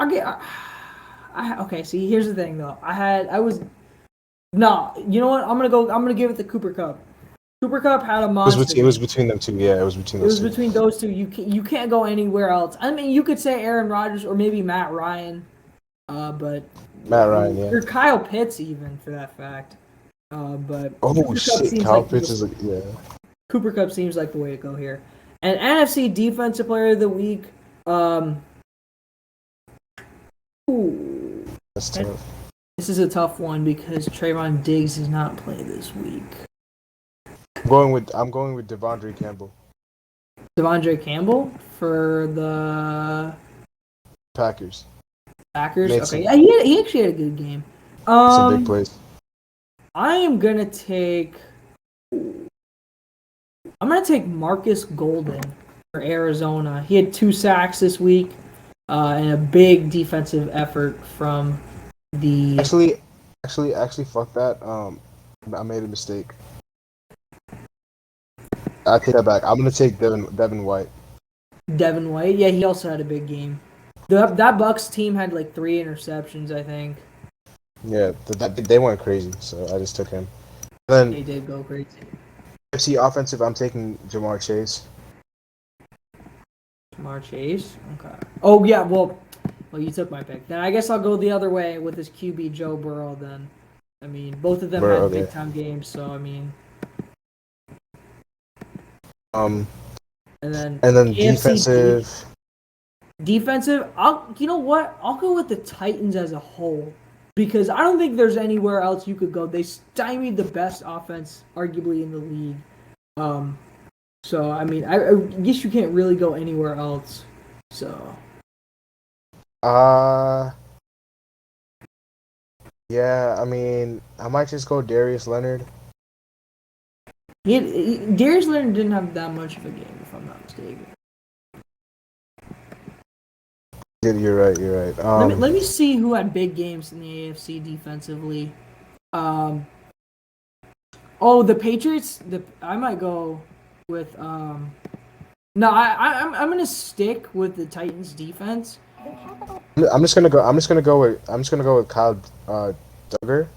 Okay. See, here's the thing though. You know what? I'm gonna give it to Cooper Kupp. Cooper Kupp had a monster. It was between them two. Yeah, it was between those two. It was between those two. You can't go anywhere else. I mean, you could say Aaron Rodgers or maybe Matt Ryan, but Matt Ryan, yeah, or Kyle Pitts even for that fact. But Kyle Pitts is Cooper Kupp seems like the way to go here. And NFC Defensive Player of the Week. That's tough. This is a tough one because Trayvon Diggs does not play this week. I'm going with Devondre Campbell. Devondre Campbell for the Packers. Okay, yeah, he actually had a good game. It's a big place. I am gonna take. I'm gonna take Marcus Golden for Arizona. He had 2 sacks this week, and a big defensive effort from the. Actually, fuck that. I made a mistake. I take that back. I'm gonna take Devin White. Devin White, yeah, he also had a big game. That Bucks team had like 3 interceptions, I think. Yeah, they went crazy, so I just took him. Then they did go crazy. FC offensive, I'm taking Jamar Chase. Jamar Chase, okay. Oh yeah, well, you took my pick. Then I guess I'll go the other way with this QB Joe Burrow. Then, I mean, both of them had big time games, so I mean. And then defensive. Defensive, you know what? I'll go with the Titans as a whole because I don't think there's anywhere else you could go. They stymied the best offense, arguably in the league. So I mean, I guess you can't really go anywhere else. So. Yeah, I mean, I might just go Darius Leonard. Darius Leonard didn't have that much of a game, if I'm not mistaken. You're right. You're right. Let me see who had big games in the AFC defensively. Oh, the Patriots. I might go with No, I'm gonna stick with the Titans defense. I'm just gonna go. I'm just gonna go with Kyle Duggar.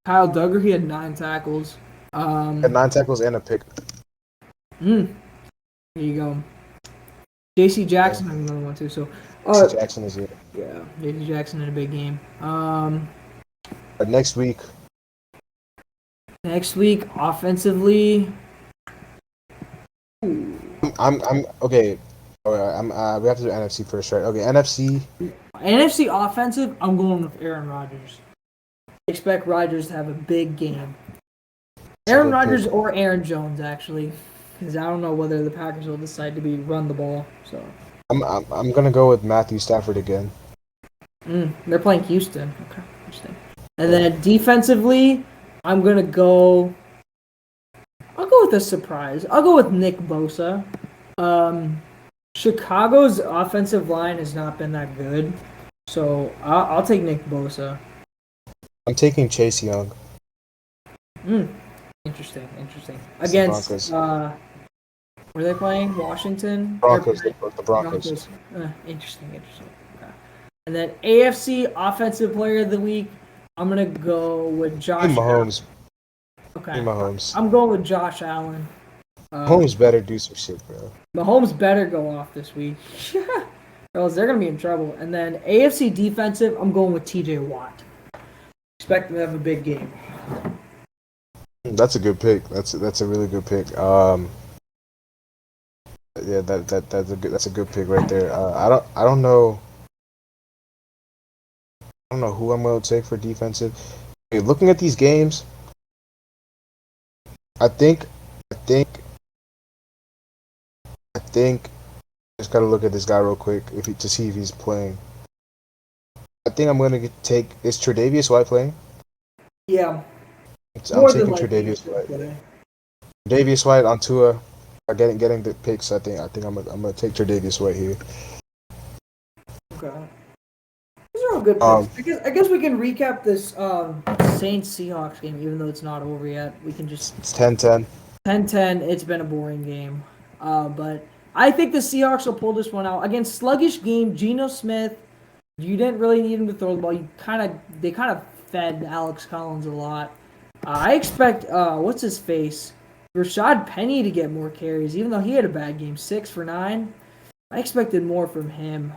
Kyle Duggar, he had 9 tackles. Had 9 tackles and a pick. There you go. J.C. Jackson Yeah. had another one too. So, C. Jackson is it. yeah, J.C. Jackson had a big game. Next week, Next week, offensively, I'm okay. We have to do NFC first, right? Okay, NFC. NFC offensive, I'm going with Aaron Rodgers. I expect Rodgers to have a big game. Aaron Rodgers or Aaron Jones, actually, because I don't know whether the Packers will decide to run the ball. So I'm gonna go with Matthew Stafford again. they're playing Houston. Okay, interesting. And then defensively, I'm gonna go. I'll go with a surprise. I'll go with Nick Bosa. Chicago's offensive line has not been that good, so I'll take Nick Bosa. I'm taking Chase Young. Interesting. It's the Against Broncos. were they playing Washington? Broncos. The Broncos. Interesting. Okay. And then AFC Offensive Player of the Week, I'm gonna go with Josh. Mahomes. Okay. Mahomes. I'm going with Josh Allen. Mahomes better do some shit, bro. Mahomes better go off this week, or else they're gonna be in trouble. And then AFC Defensive, I'm going with T.J. Watt. Expect them to have a big game. That's a good pick. That's a really good pick. Yeah, that's a good pick right there. I don't know who I'm gonna take for defensive. Okay, looking at these games, I think just gotta look at this guy real quick to see if he's playing. I think I'm gonna take. Is Tre'Davious White playing? Yeah. I'm taking Tre'Davious White. Tre'Davious White on Tua are getting the picks. I think I'm gonna take Tre'Davious White here. Okay. These are all good picks. I guess we can recap this Saints Seahawks game, even though it's not over yet. We can just It's 10-10. 10-10. It's been a boring game, but I think the Seahawks will pull this one out against sluggish game. Geno Smith, you didn't really need him to throw the ball. They kind of fed Alex Collins a lot. I expect what's his face, Rashad Penny to get more carries, even though he had a bad game, 6 for 9. I expected more from him.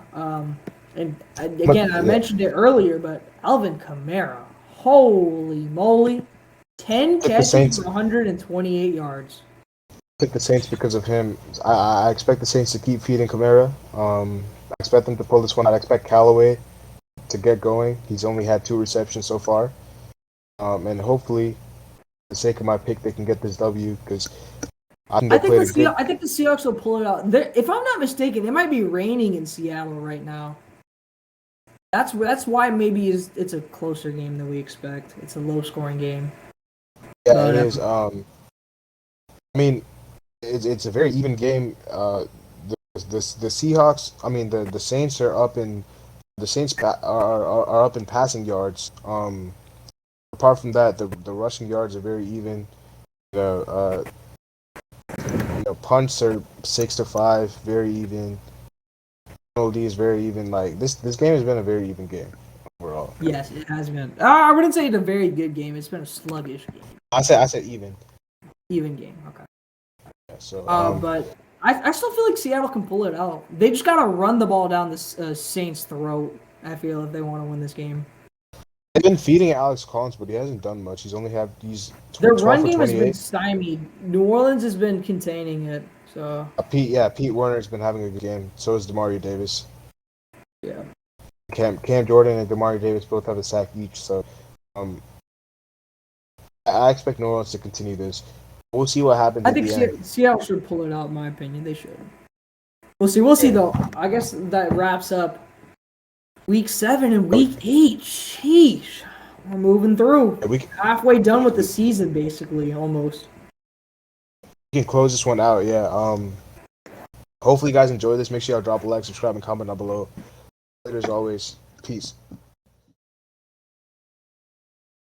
And again, I mentioned it earlier, but Alvin Kamara, holy moly, 10 catches for 128 yards. I think the Saints because of him. I expect the Saints to keep feeding Kamara. I expect them to pull this one out. I expect Callaway to get going. He's only had 2 receptions so far. And hopefully, for the sake of my pick, they can get this W because I think the Seahawks will pull it out. If I'm not mistaken, it might be raining in Seattle right now. That's why maybe it's a closer game than we expect. It's a low-scoring game. Yeah, it is. I mean, it's a very even game. The Seahawks. I mean, the Saints are up in are up in passing yards. Apart from that, the rushing yards are very even. The punts are 6-5, very even. Penalty is very even. Like this game has been a very even game overall. Yes, it has been. I wouldn't say it's a very good game. It's been a sluggish game. I said even. Even game. Okay. Yeah, so. But I still feel like Seattle can pull it out. They just gotta run the ball down the Saints' throat. I feel if they want to win this game. They've been feeding Alex Collins, but he hasn't done much. He's only had these. Their run game has been stymied. New Orleans has been containing it. So. Pete Werner's been having a good game. So is Demario Davis. Yeah. Cam Jordan and Demario Davis both have a sack each. So, I expect New Orleans to continue this. We'll see what happens. I think Seattle should pull it out. In my opinion, they should. We'll see though. I guess that wraps up Week 7 and Week 8. Sheesh. We're moving through. Halfway done with the season, basically, almost. We can close this one out, yeah. hopefully you guys enjoy this. Make sure y'all drop a like, subscribe, and comment down below. Later as always. Peace.